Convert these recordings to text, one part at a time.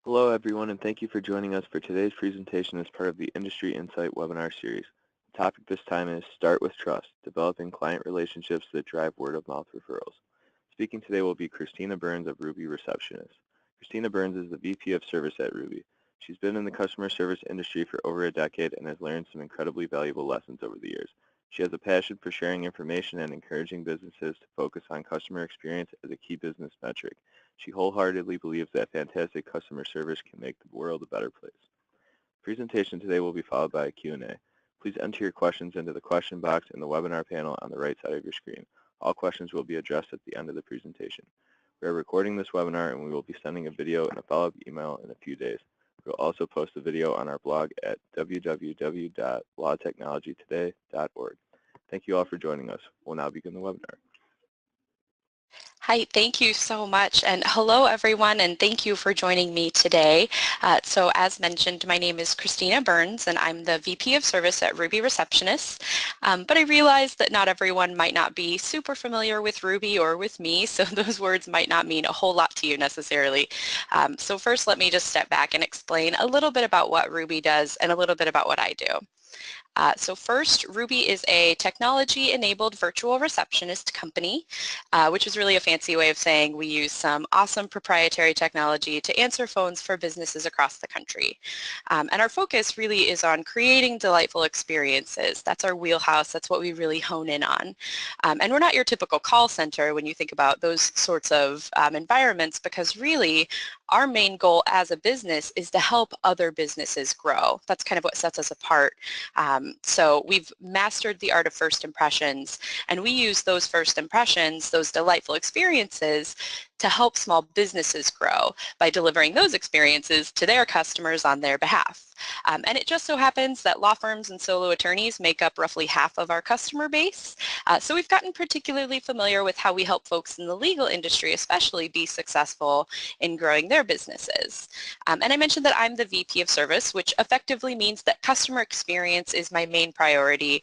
Hello everyone, and thank you for joining us for today's presentation as part of the Industry Insight webinar series. The topic this time is Start with Trust, Developing Client Relationships that Drive Word-of-Mouth Referrals. Speaking today will be Christina Burns of Ruby Receptionist. Christina Burns is the VP of Service at Ruby. She's been in the customer service industry for over a decade and has learned some incredibly valuable lessons over the years. She has a passion for sharing information and encouraging businesses to focus on customer experience as a key business metric. She wholeheartedly believes that fantastic customer service can make the world a better place. The presentation today will be followed by a Q&A. Please enter your questions into the question box in the webinar panel on the right side of your screen. All questions will be addressed at the end of the presentation. We are recording this webinar and we will be sending a video and a follow-up email in a few days. We will also post a video on our blog at www.lawtechnologytoday.org. Thank you all for joining us. We'll now begin the webinar. Hi, thank you so much, and hello everyone, and thank you for joining me today. So as mentioned, my name is Christina Burns, and I'm the VP of Service at Ruby Receptionist, but I realize that not everyone might not be super familiar with Ruby or with me, so those words might not mean a whole lot to you necessarily. So first, let me just step back and explain a little bit about what Ruby does and a little bit about what I do. So first, Ruby is a technology-enabled virtual receptionist company, which is really a fancy way of saying we use some awesome proprietary technology to answer phones for businesses across the country. And our focus really is on creating delightful experiences. That's our wheelhouse. That's what we really hone in on. And we're not your typical call center when you think about those sorts of environments, because really our main goal as a business is to help other businesses grow. That's kind of what sets us apart. So we've mastered the art of first impressions, and we use those first impressions, those delightful experiences, to help small businesses grow by delivering those experiences to their customers on their behalf. And it just so happens that law firms and solo attorneys make up roughly half of our customer base. So we've gotten particularly familiar with how we help folks in the legal industry especially be successful in growing their businesses. And I mentioned that I'm the VP of Service, which effectively means that customer experience is my main priority.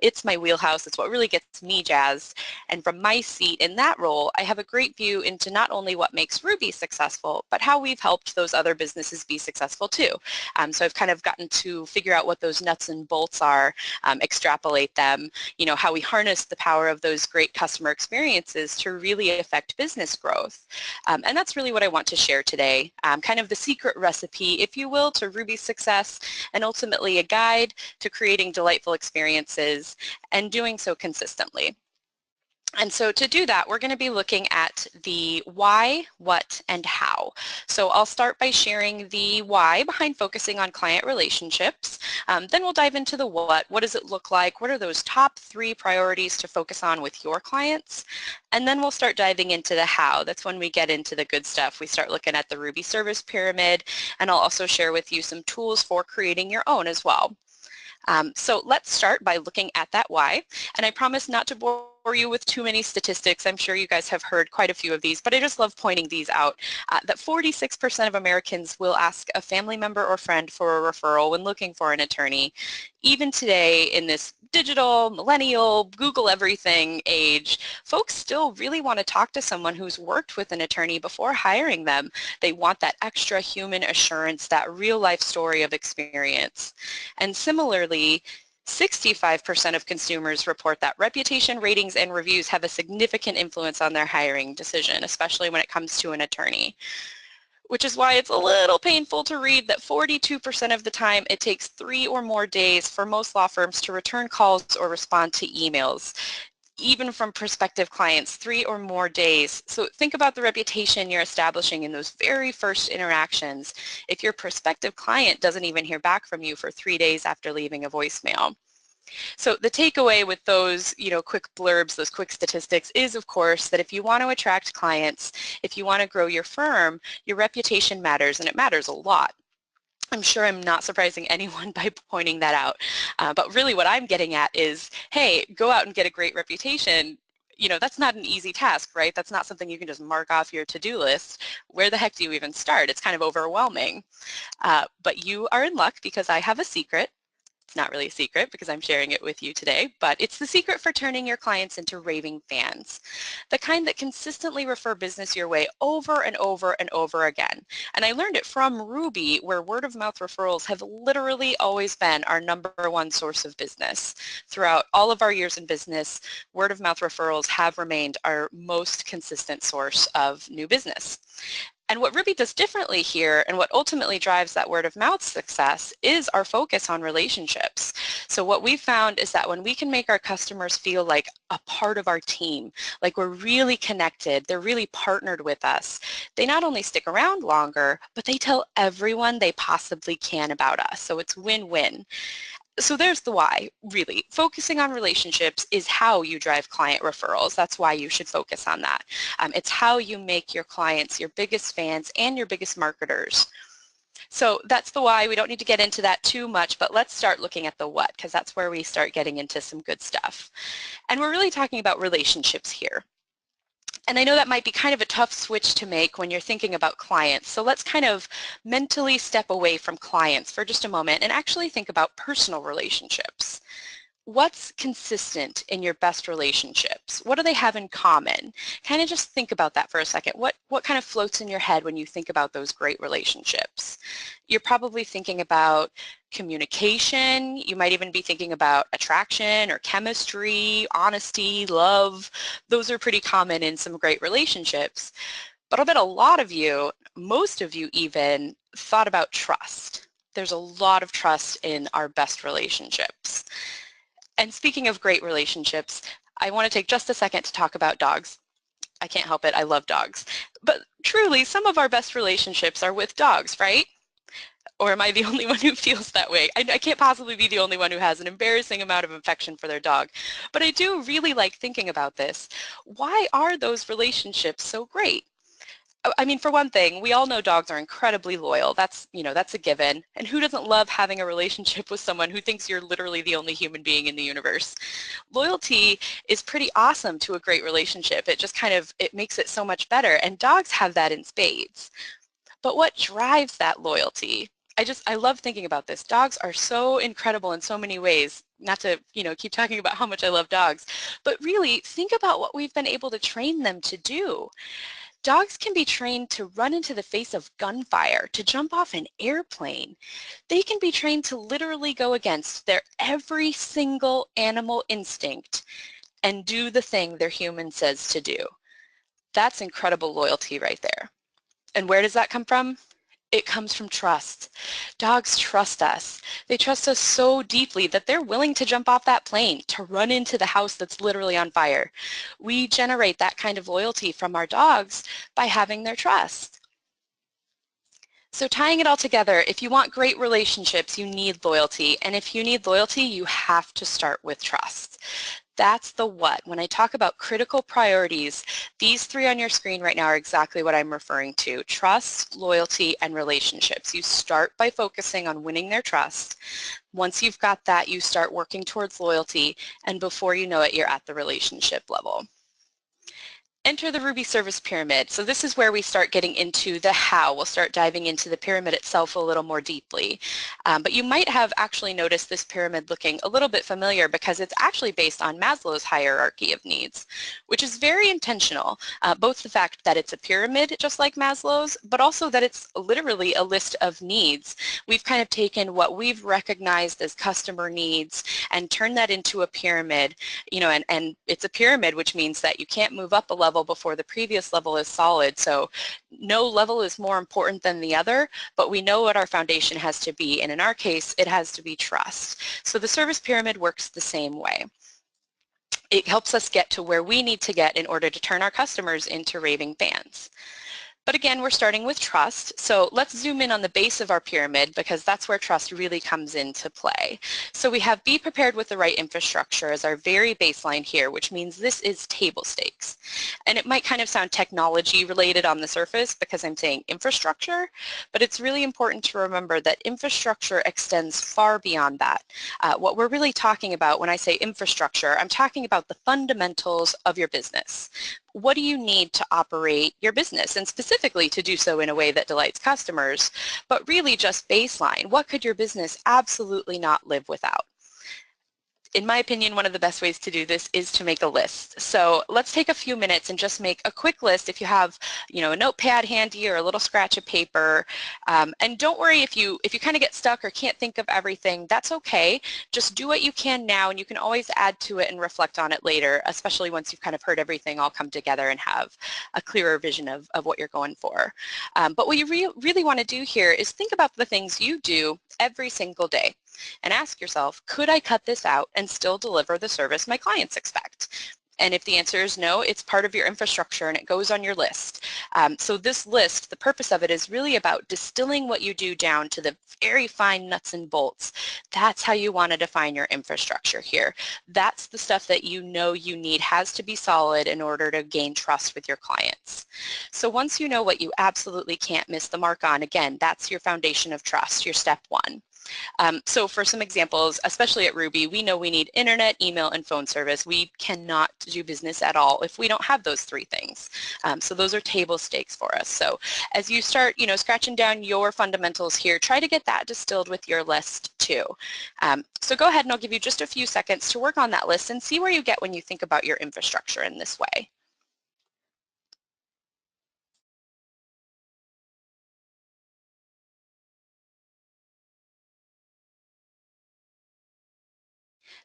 It's my wheelhouse. It's what really gets me jazzed. And from my seat in that role, I have a great view into not only what makes Ruby successful, but how we've helped those other businesses be successful too. So I've kind of gotten to figure out what those nuts and bolts are, extrapolate them, how we harness the power of those great customer experiences to really affect business growth. And that's really what I want to share today, kind of the secret recipe, if you will, to Ruby's success, and ultimately a guide to creating delightful experiences and doing so consistently. And so to do that, we're going to be looking at the why, what, and how. So I'll start by sharing the why behind focusing on client relationships. Then we'll dive into the what. What does it look like? What are those top 3 priorities to focus on with your clients? And then we'll start diving into the how. That's when we get into the good stuff. We start looking at the Ruby service pyramid, and I'll also share with you some tools for creating your own as well. So let's start by looking at that why, and I promise not to bore you with too many statistics. I'm sure you guys have heard quite a few of these, but I just love pointing these out, that 46% of Americans will ask a family member or friend for a referral when looking for an attorney. Even today in this digital, millennial, Google everything age, folks still really want to talk to someone who's worked with an attorney before hiring them. They want that extra human assurance, that real life story of experience. And similarly, 65% of consumers report that reputation, ratings, and reviews have a significant influence on their hiring decision, especially when it comes to an attorney. Which is why it's a little painful to read that 42% of the time it takes 3 or more days for most law firms to return calls or respond to emails. Even from prospective clients, 3 or more days. So think about the reputation you're establishing in those very first interactions if your prospective client doesn't even hear back from you for 3 days after leaving a voicemail. So the takeaway with those, quick blurbs, those quick statistics is, of course, that if you want to attract clients, if you want to grow your firm, your reputation matters, and it matters a lot. I'm sure I'm not surprising anyone by pointing that out. But really what I'm getting at is, hey, go out and get a great reputation. That's not an easy task, right? That's not something you can just mark off your to-do list. Where the heck do you even start? It's kind of overwhelming. But you are in luck because I have a secret. It's not really a secret because I'm sharing it with you today, but it's the secret for turning your clients into raving fans, the kind that consistently refer business your way over and over and over again. And I learned it from Ruby, where word of mouth referrals have literally always been our #1 source of business. Throughout all of our years in business, word of mouth referrals have remained our most consistent source of new business. And what Ruby does differently here, and what ultimately drives that word of mouth success, is our focus on relationships. So what we've found is that when we can make our customers feel like a part of our team, like we're really connected, they're really partnered with us, they not only stick around longer, but they tell everyone they possibly can about us. So it's win-win. So there's the why, really. Focusing on relationships is how you drive client referrals. That's why you should focus on that. It's how you make your clients your biggest fans and your biggest marketers. So that's the why. We don't need to get into that too much, but let's start looking at the what, because that's where we start getting into some good stuff. And we're really talking about relationships here. And I know that might be kind of a tough switch to make when you're thinking about clients. So let's kind of mentally step away from clients for just a moment and actually think about personal relationships. What's consistent in your best relationships? What do they have in common? Kind of just think about that for a second. What kind of floats in your head when you think about those great relationships? You're probably thinking about communication. You might even be thinking about attraction or chemistry, honesty, love. Those are pretty common in some great relationships. But I'll bet a lot of you, most of you even, thought about trust. There's a lot of trust in our best relationships. And speaking of great relationships, I want to take just a second to talk about dogs. I can't help it, I love dogs. But truly, some of our best relationships are with dogs, right? Or am I the only one who feels that way? I can't possibly be the only one who has an embarrassing amount of affection for their dog. But I do really like thinking about this. Why are those relationships so great? I mean, for one thing, we all know dogs are incredibly loyal. That's a given. And who doesn't love having a relationship with someone who thinks you're literally the only human being in the universe? Loyalty is pretty awesome to a great relationship. It just it makes it so much better. And dogs have that in spades. But what drives that loyalty? I love thinking about this. Dogs are so incredible in so many ways. Not to, keep talking about how much I love dogs, but really think about what we've been able to train them to do. Dogs can be trained to run into the face of gunfire, to jump off an airplane. They can be trained to literally go against their every single animal instinct and do the thing their human says to do. That's incredible loyalty right there. And where does that come from? It comes from trust. Dogs trust us. They trust us so deeply that they're willing to jump off that plane, to run into the house that's literally on fire. We generate that kind of loyalty from our dogs by having their trust. So tying it all together, if you want great relationships, you need loyalty. And if you need loyalty, you have to start with trust. That's the what. When I talk about critical priorities, these three on your screen right now are exactly what I'm referring to. Trust, loyalty, and relationships. You start by focusing on winning their trust. Once you've got that, you start working towards loyalty, and before you know it, you're at the relationship level. Enter the Ruby service pyramid. So this is where we start getting into the how. We'll start diving into the pyramid itself a little more deeply. But you might have actually noticed this pyramid looking a little bit familiar because it's actually based on Maslow's hierarchy of needs, which is very intentional. Both the fact that it's a pyramid, just like Maslow's, but also that it's literally a list of needs. We've kind of taken what we've recognized as customer needs and turned that into a pyramid, and it's a pyramid, which means that you can't move up a level before the previous level is solid. So no level is more important than the other, but we know what our foundation has to be. And in our case, it has to be trust. So the service pyramid works the same way. It helps us get to where we need to get in order to turn our customers into raving fans. But again, we're starting with trust. So let's zoom in on the base of our pyramid because that's where trust really comes into play. So we have be prepared with the right infrastructure as our very baseline here, which means this is table stakes. And it might kind of sound technology related on the surface because I'm saying infrastructure, but it's really important to remember that infrastructure extends far beyond that. What we're really talking about when I say infrastructure, I'm talking about the fundamentals of your business. What do you need to operate your business, and specifically to do so in a way that delights customers, but really just baseline. What could your business absolutely not live without? In my opinion, one of the best ways to do this is to make a list. So let's take a few minutes and just make a quick list if you have, a notepad handy or a little scratch of paper. And don't worry if you kind of get stuck or can't think of everything, that's okay. Just do what you can now, and you can always add to it and reflect on it later, especially once you've kind of heard everything all come together and have a clearer vision of what you're going for. But what you really want to do here is think about the things you do every single day and ask yourself, could I cut this out and still deliver the service my clients expect? And if the answer is no, it's part of your infrastructure and it goes on your list. So this list, the purpose of it is really about distilling what you do down to the very fine nuts and bolts. That's how you want to define your infrastructure here. That's the stuff that you know you need, has to be solid in order to gain trust with your clients. So once you know what you absolutely can't miss the mark on, again, that's your foundation of trust, your step one. So for some examples, especially at Ruby, we know we need internet, email, and phone service. We cannot do business at all if we don't have those three things. So those are table stakes for us. So as you start, scratching down your fundamentals here, try to get that distilled with your list too. So go ahead and I'll give you just a few seconds to work on that list and see where you get when you think about your infrastructure in this way.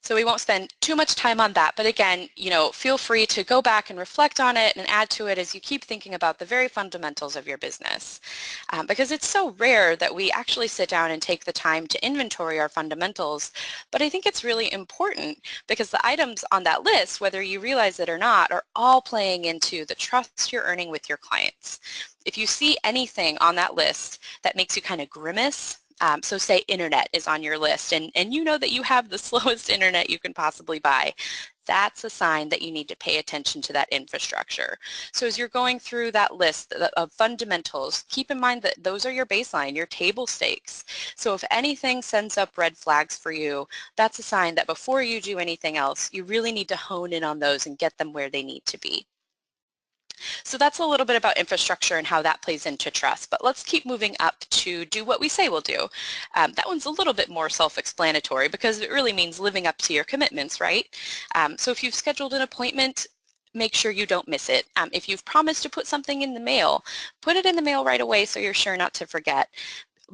So we won't spend too much time on that, but again, feel free to go back and reflect on it and add to it as you keep thinking about the very fundamentals of your business. Because it's so rare that we actually sit down and take the time to inventory our fundamentals, but I think it's really important because the items on that list, whether you realize it or not, are all playing into the trust you're earning with your clients. If you see anything on that list that makes you kind of grimace, so say internet is on your list and you know that you have the slowest internet you can possibly buy. That's a sign that you need to pay attention to that infrastructure. So as you're going through that list of fundamentals, keep in mind that those are your baseline, your table stakes. So if anything sends up red flags for you, that's a sign that before you do anything else, you really need to hone in on those and get them where they need to be. So that's a little bit about infrastructure and how that plays into trust, but let's keep moving up to do what we say we'll do. That one's a little bit more self-explanatory because it really means living up to your commitments, right? So if you've scheduled an appointment, make sure you don't miss it. If you've promised to put something in the mail, put it in the mail right away so you're sure not to forget.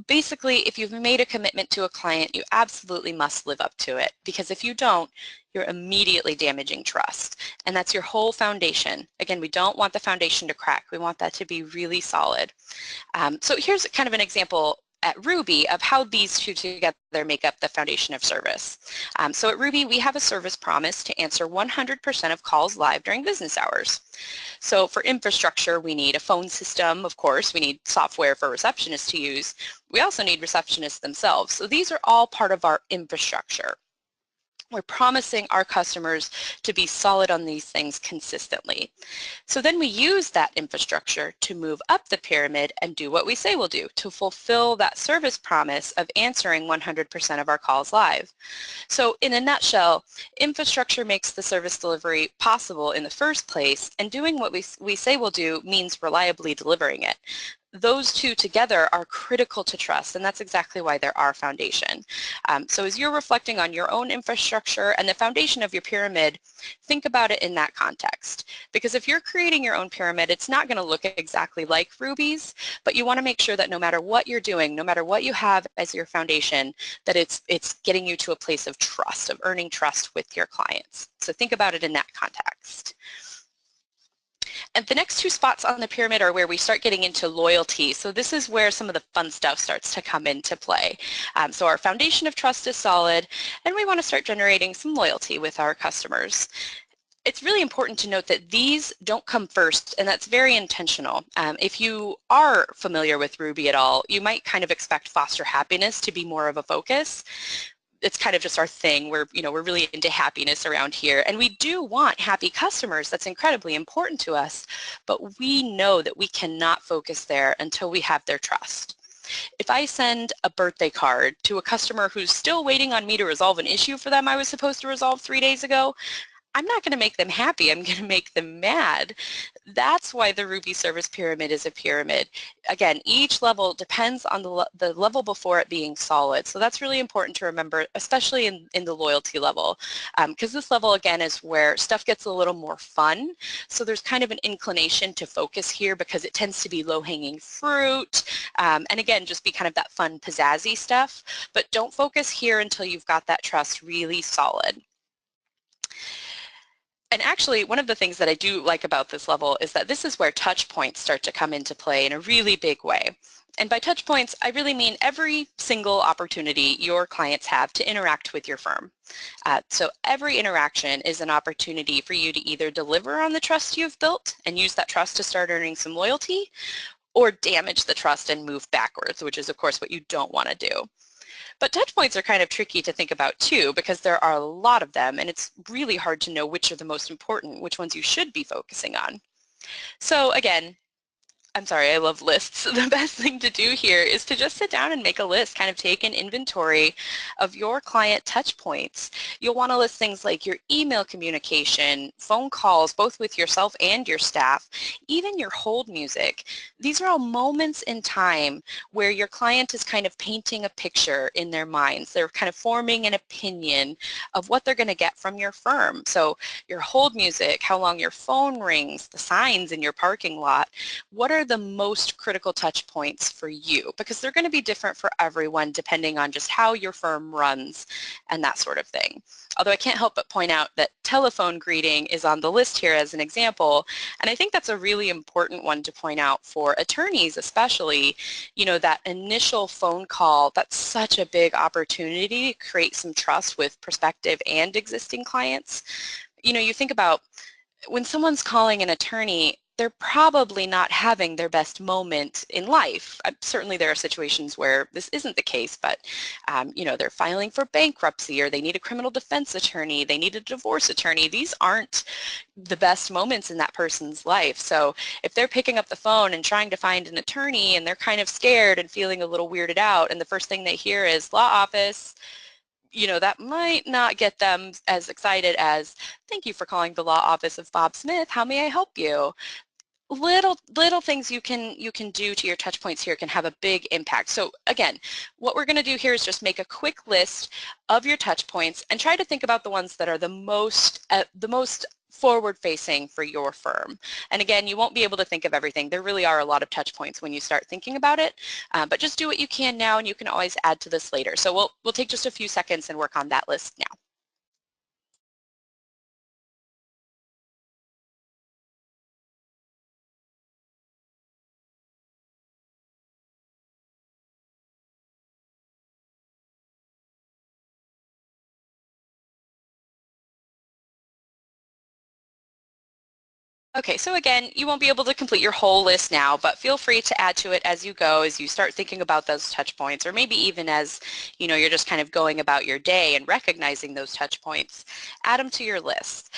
Basically, if you've made a commitment to a client, you absolutely must live up to it, because if you don't, you're immediately damaging trust. And that's your whole foundation. Again, we don't want the foundation to crack. We want that to be really solid. So here's kind of an example at Ruby of how these two together make up the foundation of service. So at Ruby, we have a service promise to answer 100% of calls live during business hours. So for infrastructure, we need a phone system, of course. We need software for receptionists to use. We also need receptionists themselves. So these are all part of our infrastructure. We're promising our customers to be solid on these things consistently. So then we use that infrastructure to move up the pyramid and do what we say we'll do to fulfill that service promise of answering 100% of our calls live. So in a nutshell, infrastructure makes the service delivery possible in the first place, and doing what we say we'll do means reliably delivering it. Those two together are critical to trust, and that's exactly why they're our foundation. So as you're reflecting on your own infrastructure and the foundation of your pyramid, think about it in that context. Because if you're creating your own pyramid, it's not going to look exactly like Ruby's, but you want to make sure that no matter what you're doing, no matter what you have as your foundation, that it's getting you to a place of trust, of earning trust with your clients. So think about it in that context. And the next two spots on the pyramid are where we start getting into loyalty. So this is where some of the fun stuff starts to come into play. So our foundation of trust is solid, and we want to start generating some loyalty with our customers. It's really important to note that these don't come first, and that's very intentional. If you are familiar with Ruby at all, you might kind of expect foster happiness to be more of a focus. it's kind of just our thing. We're really into happiness around here, and we do want happy customers. That's incredibly important to us, but we know that we cannot focus there until we have their trust. If I send a birthday card to a customer who's still waiting on me to resolve an issue for them I was supposed to resolve 3 days ago, I'm not going to make them happy. I'm going to make them mad. That's why the Ruby service pyramid is a pyramid. Again, each level depends on the level before it being solid. So that's really important to remember, especially in the loyalty level, because this level, again, is where stuff gets a little more fun. So there's kind of an inclination to focus here because it tends to be low-hanging fruit. And again, just be kind of that fun, pizzazzy stuff. But don't focus here until you've got that trust really solid. And actually, one of the things that I do like about this level is that this is where touch points start to come into play in a really big way. And by touch points, I really mean every single opportunity your clients have to interact with your firm. So every interaction is an opportunity for you to either deliver on the trust you've built and use that trust to start earning some loyalty, or damage the trust and move backwards, which is, of course, what you don't want to do. But touch points are kind of tricky to think about too, because there are a lot of them, and it's really hard to know which are the most important, which ones you should be focusing on. So again, I'm sorry, I love lists. The best thing to do here is to just sit down and make a list, kind of take an inventory of your client touch points. You'll want to list things like your email communication, phone calls, both with yourself and your staff, even your hold music. These are all moments in time where your client is kind of painting a picture in their minds. They're kind of forming an opinion of what they're going to get from your firm. So your hold music, how long your phone rings, the signs in your parking lot, what are the most critical touch points for you? Because they're going to be different for everyone depending on just how your firm runs and that sort of thing. Although I can't help but point out that telephone greeting is on the list here as an example, and I think that's a really important one to point out for attorneys especially. You know, that initial phone call, that's such a big opportunity to create some trust with prospective and existing clients. You know, you think about when someone's calling an attorney, they're probably not having their best moment in life. Certainly there are situations where this isn't the case, but you know, they're filing for bankruptcy, or they need a criminal defense attorney, they need a divorce attorney. These aren't the best moments in that person's life. So if they're picking up the phone and trying to find an attorney and they're kind of scared and feeling a little weirded out, and the first thing they hear is law office, you know, that might not get them as excited as, thank you for calling the law office of Bob Smith. How may I help you? Little things you can do to your touch points here can have a big impact. So again, what we're going to do here is just make a quick list of your touch points and try to think about the ones that are the most forward-facing for your firm. And again, you won't be able to think of everything. There really are a lot of touch points when you start thinking about it, but just do what you can now, and you can always add to this later. So we'll take just a few seconds and work on that list now. Okay, so again, you won't be able to complete your whole list now, but feel free to add to it as you go, as you start thinking about those touch points, or maybe even as, you know, you're just kind of going about your day and recognizing those touch points. Add them to your list.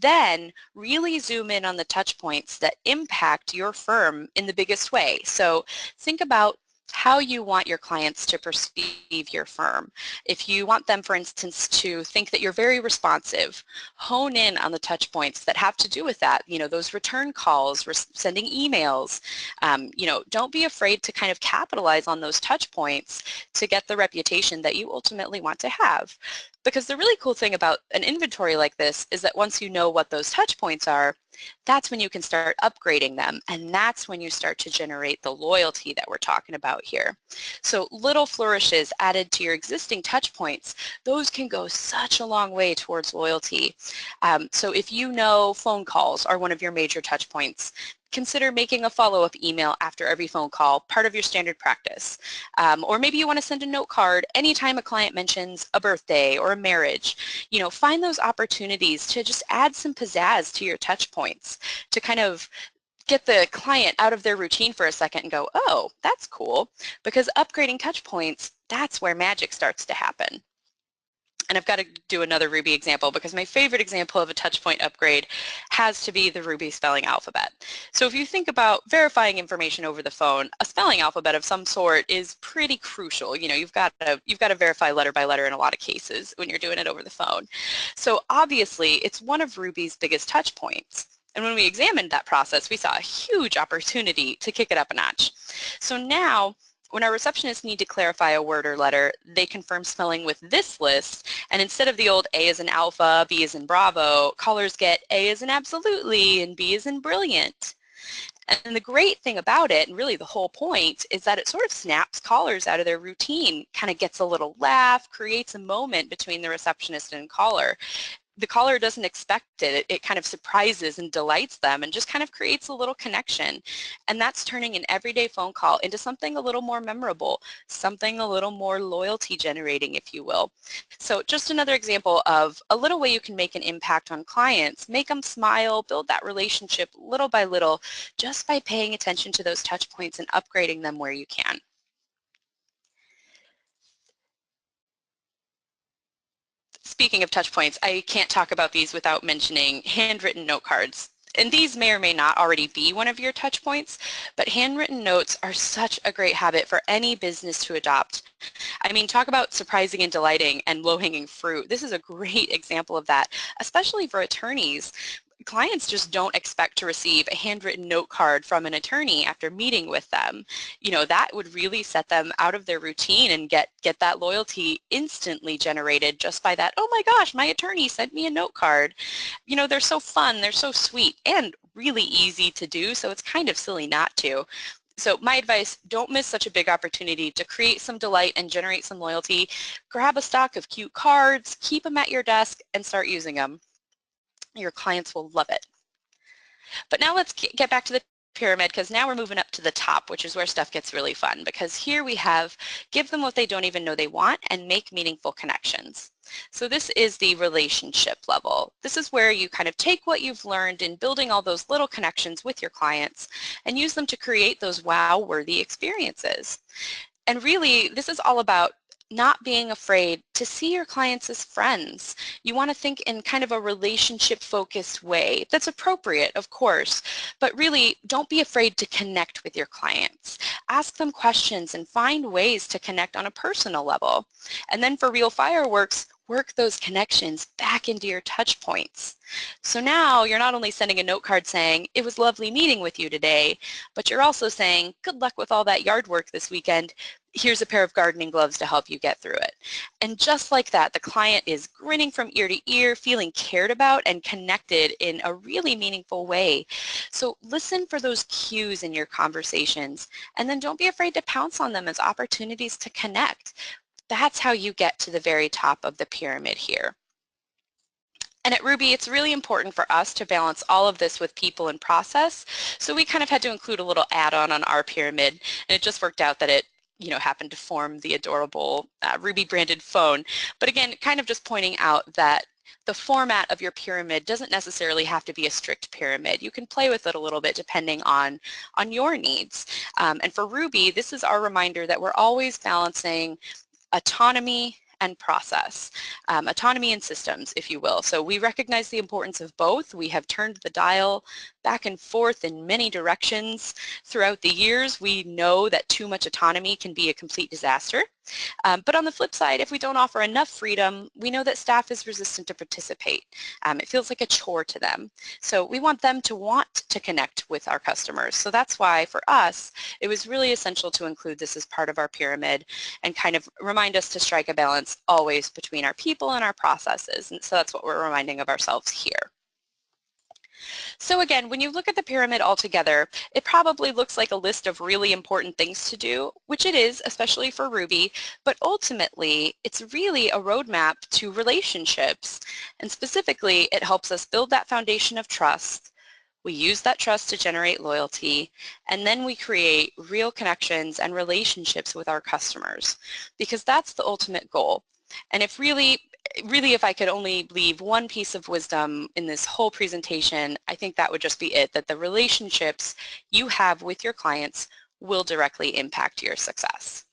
Then really zoom in on the touch points that impact your firm in the biggest way. So think about how you want your clients to perceive your firm. If you want them, for instance, to think that you're very responsive, hone in on the touch points that have to do with that. You know, those return calls, sending emails. You know, don't be afraid to kind of capitalize on those touch points to get the reputation that you ultimately want to have. Because the really cool thing about an inventory like this is that once you know what those touch points are, that's when you can start upgrading them, and that's when you start to generate the loyalty that we're talking about here. So little flourishes added to your existing touch points, those can go such a long way towards loyalty. So if you know phone calls are one of your major touch points, consider making a follow-up email after every phone call part of your standard practice. Or maybe you want to send a note card anytime a client mentions a birthday or a marriage. You know, find those opportunities to just add some pizzazz to your touch points to kind of get the client out of their routine for a second and go, oh, that's cool. Because upgrading touch points, that's where magic starts to happen. And I've got to do another Ruby example because my favorite example of a touchpoint upgrade has to be the Ruby spelling alphabet. So if you think about verifying information over the phone, a spelling alphabet of some sort is pretty crucial. You know, you've got to verify letter by letter in a lot of cases when you're doing it over the phone. So obviously, it's one of Ruby's biggest touch points. And when we examined that process, we saw a huge opportunity to kick it up a notch. So now, when our receptionists need to clarify a word or letter, they confirm spelling with this list, and instead of the old A as in alpha, B as in bravo, callers get A as in absolutely and B as in brilliant. And the great thing about it, and really the whole point, is that it sort of snaps callers out of their routine, kind of gets a little laugh, creates a moment between the receptionist and caller. The caller doesn't expect it. It kind of surprises and delights them and just kind of creates a little connection. And that's turning an everyday phone call into something a little more memorable, something a little more loyalty generating, if you will. So just another example of a little way you can make an impact on clients, make them smile, build that relationship little by little, just by paying attention to those touch points and upgrading them where you can. Speaking of touch points, I can't talk about these without mentioning handwritten note cards. And these may or may not already be one of your touch points, but handwritten notes are such a great habit for any business to adopt. I mean, talk about surprising and delighting and low-hanging fruit. This is a great example of that, especially for attorneys. Clients just don't expect to receive a handwritten note card from an attorney after meeting with them. You know, that would really set them out of their routine and get that loyalty instantly generated just by that, oh my gosh, my attorney sent me a note card. You know, they're so fun, they're so sweet, and really easy to do, so it's kind of silly not to. So my advice, don't miss such a big opportunity to create some delight and generate some loyalty. Grab a stock of cute cards, keep them at your desk, and start using them. Your clients will love it. But now let's get back to the pyramid, because now we're moving up to the top, which is where stuff gets really fun, because here we have give them what they don't even know they want and make meaningful connections. So this is the relationship level. This is where you kind of take what you've learned in building all those little connections with your clients and use them to create those wow-worthy experiences. And really, this is all about not being afraid to see your clients as friends. You want to think in kind of a relationship-focused way. That's appropriate, of course, but really don't be afraid to connect with your clients. Ask them questions and find ways to connect on a personal level. And then for real fireworks, work those connections back into your touch points. So now you're not only sending a note card saying, it was lovely meeting with you today, but you're also saying, good luck with all that yard work this weekend. Here's a pair of gardening gloves to help you get through it. And just like that, the client is grinning from ear to ear, feeling cared about and connected in a really meaningful way. So listen for those cues in your conversations, and then don't be afraid to pounce on them as opportunities to connect. That's how you get to the very top of the pyramid here. And at Ruby, it's really important for us to balance all of this with people and process. So we kind of had to include a little add-on on our pyramid, and it just worked out that it happened to form the adorable Ruby branded phone. But again, kind of just pointing out that the format of your pyramid doesn't necessarily have to be a strict pyramid. You can play with it a little bit depending on your needs. And for Ruby, this is our reminder that we're always balancing autonomy and process, autonomy and systems, if you will. So we recognize the importance of both. We have turned the dial back and forth in many directions throughout the years. We know that too much autonomy can be a complete disaster. But on the flip side, if we don't offer enough freedom, we know that staff is resistant to participate. It feels like a chore to them. So we want them to want to connect with our customers. So that's why for us, it was really essential to include this as part of our pyramid and kind of remind us to strike a balance always between our people and our processes. And so that's what we're reminding of ourselves here. So again, when you look at the pyramid altogether, it probably looks like a list of really important things to do, which it is, especially for Ruby, but ultimately it's really a roadmap to relationships. And specifically, it helps us build that foundation of trust. We use that trust to generate loyalty, and then we create real connections and relationships with our customers, because that's the ultimate goal. And if really if I could only leave one piece of wisdom in this whole presentation, I think that would just be it, that the relationships you have with your clients will directly impact your success.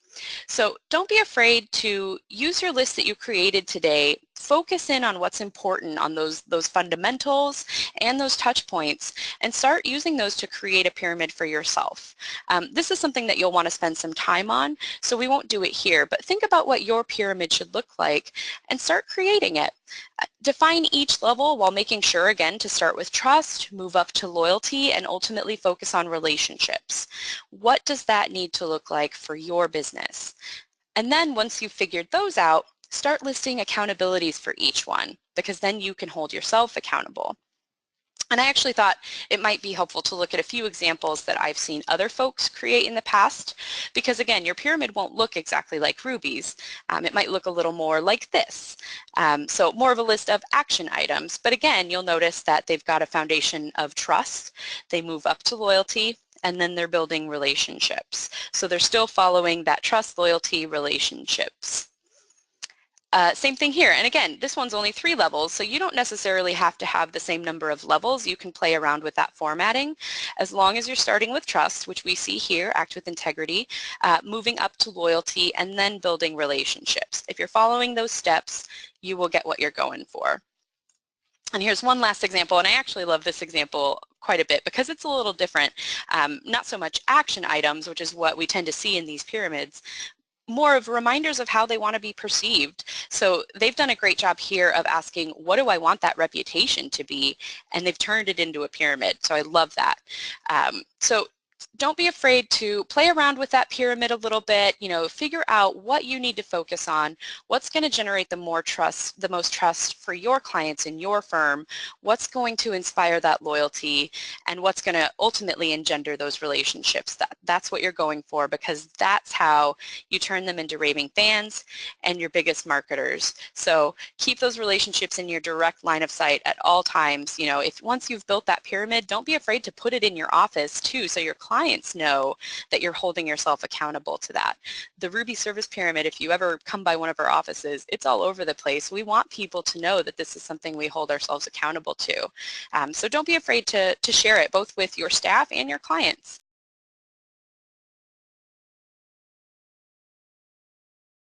So don't be afraid to use your list that you created today focus in on what's important on those fundamentals and those touch points and start using those to create a pyramid for yourself. This is something that you'll want to spend some time on, so we won't do it here, but think about what your pyramid should look like and start creating it. Define each level while making sure, again, to start with trust, move up to loyalty, and ultimately focus on relationships. What does that need to look like for your business? And then once you've figured those out, start listing accountabilities for each one, because then you can hold yourself accountable. And I actually thought it might be helpful to look at a few examples that I've seen other folks create in the past, because again, your pyramid won't look exactly like Ruby's. It might look a little more like this. So more of a list of action items, but again, you'll notice that they've got a foundation of trust, they move up to loyalty, and then they're building relationships. So they're still following that trust, loyalty, relationships. Same thing here, and again, this one's only 3 levels, so you don't necessarily have to have the same number of levels. You can play around with that formatting as long as you're starting with trust, which we see here, act with integrity, moving up to loyalty, and then building relationships. If you're following those steps, you will get what you're going for. And here's one last example, and I actually love this example quite a bit because it's a little different. Not so much action items, which is what we tend to see in these pyramids, more of reminders of how they want to be perceived. So they've done a great job here of asking, what do I want that reputation to be? And they've turned it into a pyramid. So I love that. So don't be afraid to play around with that pyramid a little bit, figure out what you need to focus on, what's going to generate the most trust for your clients in your firm, what's going to inspire that loyalty, and what's going to ultimately engender those relationships. That's what you're going for, because that's how you turn them into raving fans and your biggest marketers. So keep those relationships in your direct line of sight at all times. If once you've built that pyramid, don't be afraid to put it in your office too, so your clients know that you're holding yourself accountable to that. The Ruby Service Pyramid, if you ever come by one of our offices, it's all over the place. We want people to know that this is something we hold ourselves accountable to. So don't be afraid to share it both with your staff and your clients.